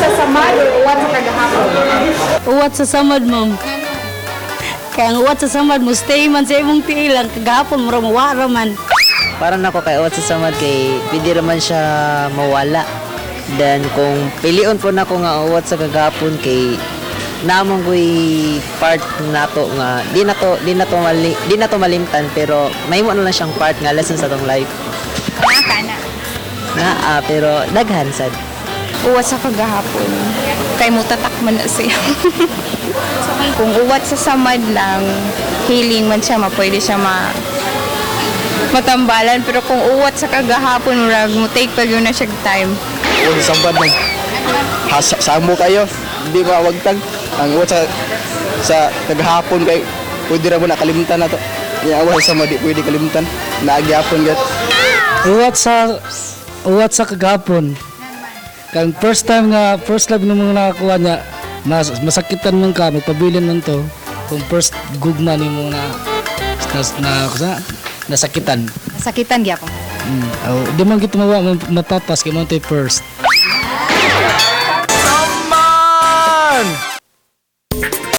sa samad o uwat sa kagahapon? Uwat sa samad, ma'am. Kaya ang uwat sa samad mo, stay man sa imong tiilang, kagahapon mo ramawara man. Para na ko kay uwat sa samad kay pwede raman siya mawala. Then kung pilion po na ko nga uwat sa kagahapon kay namang ko'y part nato nga di na to malimtan pero may mo na lang siyang part nga lesson sa tong life. Kana. Pero daghan sad. Uwat sa kagahapon. Kay mo tatakman na siya. Kung uwat sa samad lang, healing man siya, pwede siya matambalan. Pero kung uwat sa kagahapon, mo take pa yun na siya time. Uwat sa sambad man. Samo kayo, hindi mawagtag. Ang uwat sa kagahapon kay pwede ra mo nakalimutan na to. Yung uwat sa samad di pwede kalimutan. Naagyapon gat. Uwat sa kagapon. Kang first love nung mga nakakuha niya, masakitan man ka, magpabilin man to. Kung first gugma ni mo nasakitan. Sakitan gyapon. Di man kita mapapas kay mo to first. Man!